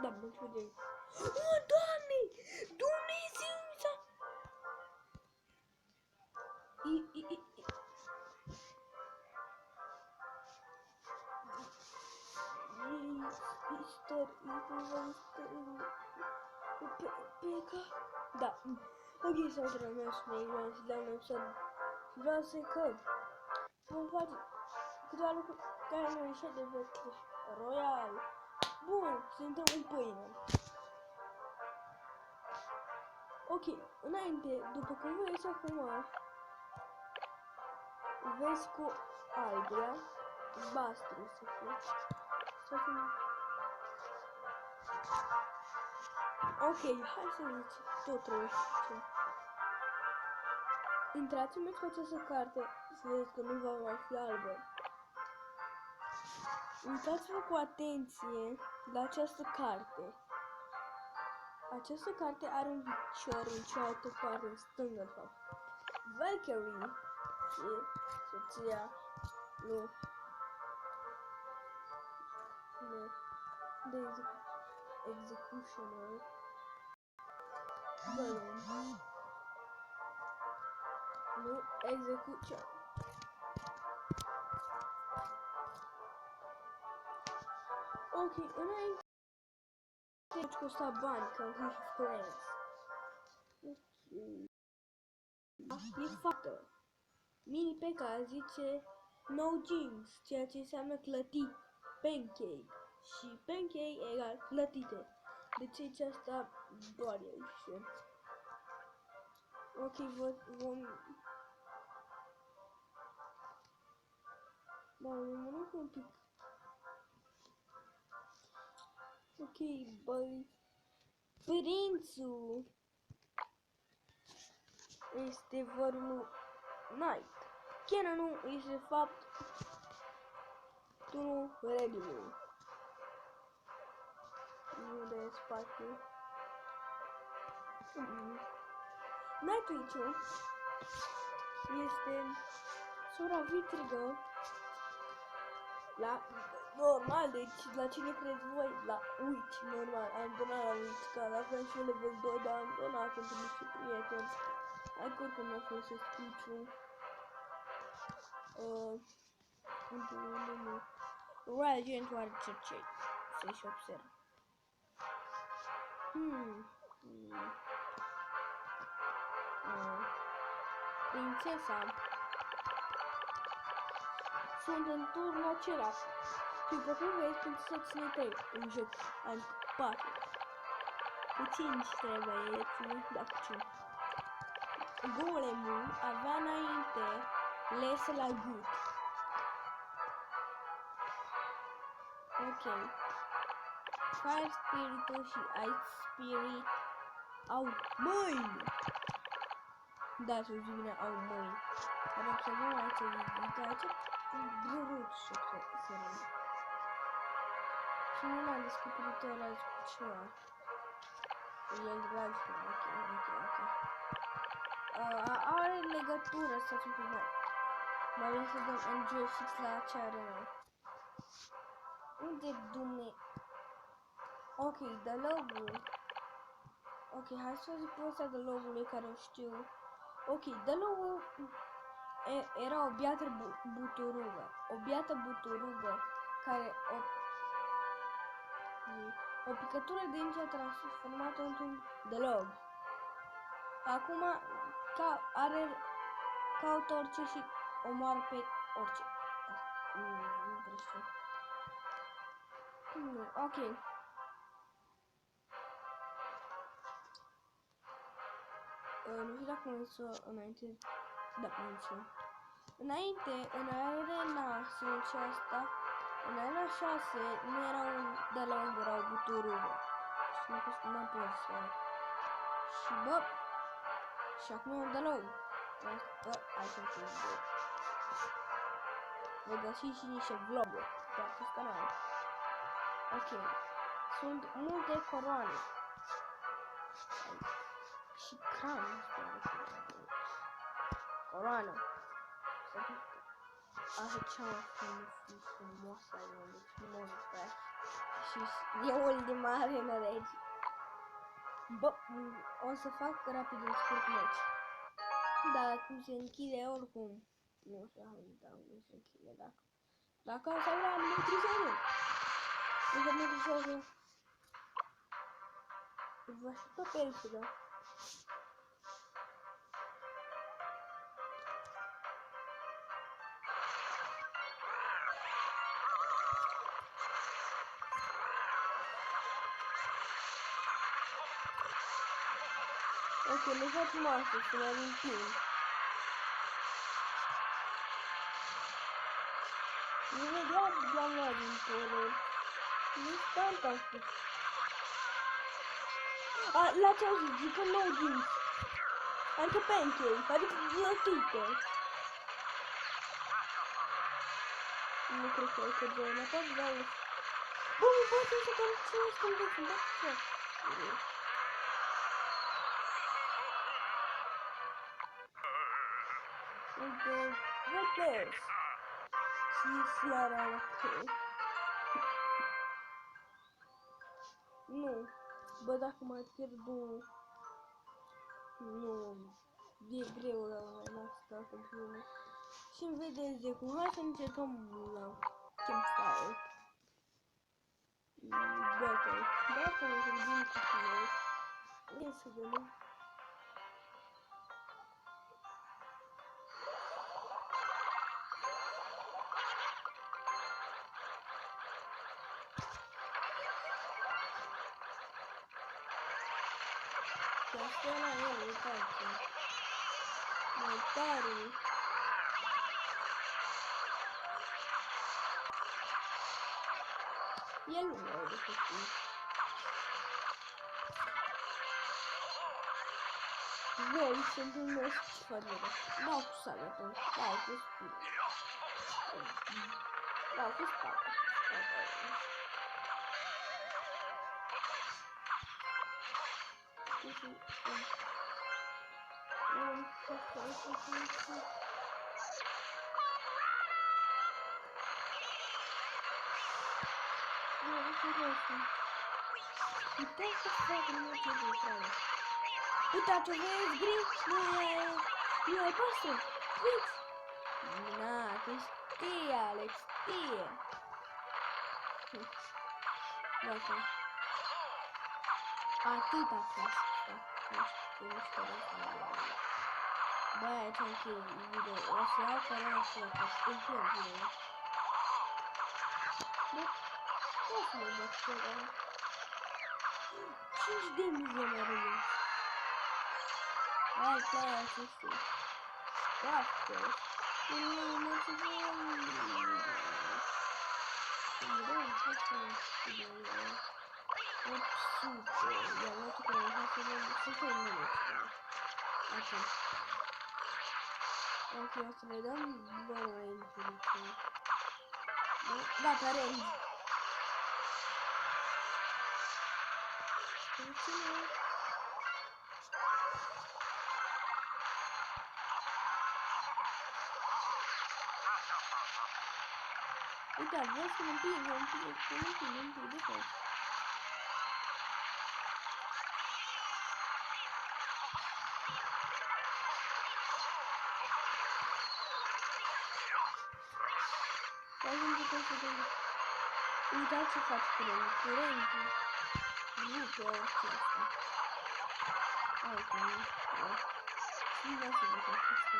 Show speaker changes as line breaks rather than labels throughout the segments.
Da, mulțumesc de... Oh, Doamne! Dumnezeu s-a... Da. Ok, s-au terminat și le-am lăsat. Vreau să că vom face câteva lucruri care nu ieșesc de pe Clash Royale. Bun, suntem în pâine. Ok, înainte, după cum vezi acum, vezi cu albia, albastru să fie. Ok, hai să zici, tot trebuie să zicem. Intrați în cu această carte, să vedeți că nu va mai fi albă. Uitați-vă cu atenție la această carte. Această carte are un picior în cealaltă parte, în stângă, de fapt. Valkyrie e soția lui de Executioner. Balloon. Nu, Execution. Ok, înainte deci costa bani, ca în Clash of Clans. Ok. E fată. Mini P.E.K.K.A zice no jinx, ceea ce înseamnă clătit, pancake. Și pancake egal clătite. Deci aici asta doar aici. Ok, vom... Da, mănânc un pic. Ok, băi. Prințul este vărul Knight. Canonul este de fapt turnul Regiului. Nu de spațiu. Nightwitch-ul este sora vitrigă la normal, deci la cine credeți voi? La Witch, normal, am donat la Witch, ca la fel și level 2, dar am donat pentru niște prieteni. Acum că mi-a folosesc Witch-ul. Royal Gent oare ce să-și observ. Prințesa. Sunt în turnul acela. După cum vezi, prințesa ține 3 în joc. Am 4. Cu 5 trebuie ține, da, cu 5. Golemul avea înainte lesă la gut. Ok. Fire Spirit-ul și Ice Spirit au mâini. Da, să zic bine, au mâini. Dar observăm aici, uite aici, brut și se rând. Și nu l-am descoperit ăla cu ceva. El drag și ok. Are legătură, stați un pic mai vreau să dăm enjoy fix la acea arenă. Unde dumne? Ok, de logo. Ok, hai să zic povestea de logo-ului care o știu. Ok, de logo era o biată buturugă. O biată buturugă care o picătură de înger a transformat-o într-un delog. Acum caută orice și omoară pe orice. Nu vreau să... Ok. Nu știu dacă am zis-o înainte. Da, am zis-o. Înainte, în arena și asta, în arena 6 nu era un delog, era o buturugă. Și n-am pus să... Și bă, și acum e un delog. Hai să fiu de... Vă găsiți și niște vloguri pe acest canal. Ok. Sunt multe coroane. Și cam. Coroană. Asta e cea mai frumoasă arenă, deci frumos pe și e ultima arenă de aici. Bă, o să fac rapid un scurt meci. Dar cum se închide oricum. Nu știu, da, nu se închide dacă am să vrea metrizare. Dacă metrizare. Vă aștepta pe el, da. Ok, ne facem asta, să ne amintim. Imediat i-am luat din porul. Nu stai ca spus. L-ați auzit, zică no jeans. Adică pancake, adică lătite. Nu cred că e că de înapoi, dar... Bă, mă poate să cam ce stăm de când, ce? Uite, văd și seara la că... Nu, bă, dacă mai pierd unul... Nu, e greu la asta pentru mine. Și-mi vedeți de cum, hai să încercăm la campfire. Battle, dacă mă gândim cu tine, vrem să vedem. Asta la el, uitați. Mai tare. El nu mai de făcut. Voi să întâlnesc ce fac de dau cu sale atunci, dau cu spune. Dau cu spate. Uitați să fac în orice de ecrană. Uitați, o vezi gri? Nu e albastru. Uiți! Na, că știe, Alex, știe. Gata. Atâta clasică. Nu știu de bă, aici am închid video. O să iau canalul și la că închid video. Bă, o să mă bat pe ăla. 5 de milioane. Hai, clar, să știu. Foarte. Nu mă să văd. Super. Iar nu știu că am să văd. Să fie numai. Așa. Ok, o să vedem. Bă, range. Gata, range. Continue. Uite, vreau să mă împing de tot. Uitați ce faci cu rengi. Nu pe orice asta. Altfel, nu. Nu vreau să văd asta.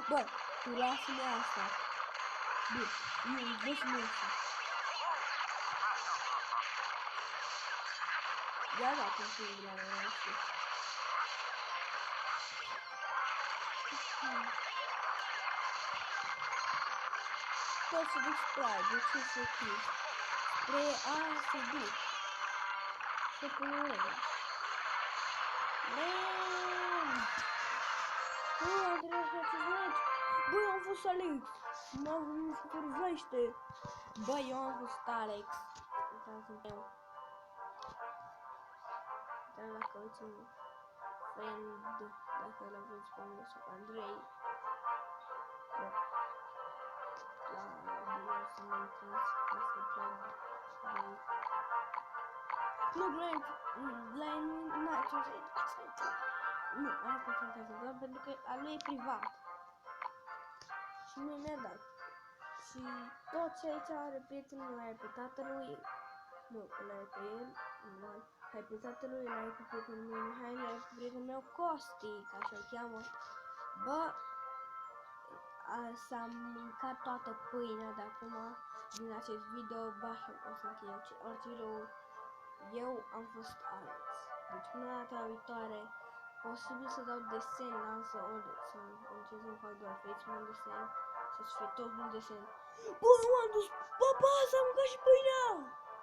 Bă, tu lasă-mi asta. Bă, eu dă-și-mi asta. Ia da, cum se la asta. Poți să duci spray, de ce să fii? Spray A se duc. Se pune rengi. Bă, Andrei, așa ce faci? Bă, eu am fost Alex. Mă supervește. Bă, eu am fost Alex. Uitați-mi. Dar dacă uiți un friend, dacă l-aveți pe mine sau Andrei. să mă intrez, să plec de... Nu, la eliminație, nu, asta contează, doar pentru că al lui e privat. Și mie mi-a dat. Și toți aici are prietenul, ăla e pe tatălui, nu, ăla e pe el, nu, hai pe tatălui, ăla e pe prietenul meu Mihai, ăla e pe prietenul meu Costi, ca așa-l cheamă. Bă, s-a mâncat toată pâinea de acum din acest video, ba, o să închei orice video. Eu am fost Alex. Deci până data viitoare, posibil să dau desen, însă ori să încerc să fac doar face un desen, să fie tot un desen. Bă, m-am dus, papa, s-a mâncat și pâinea!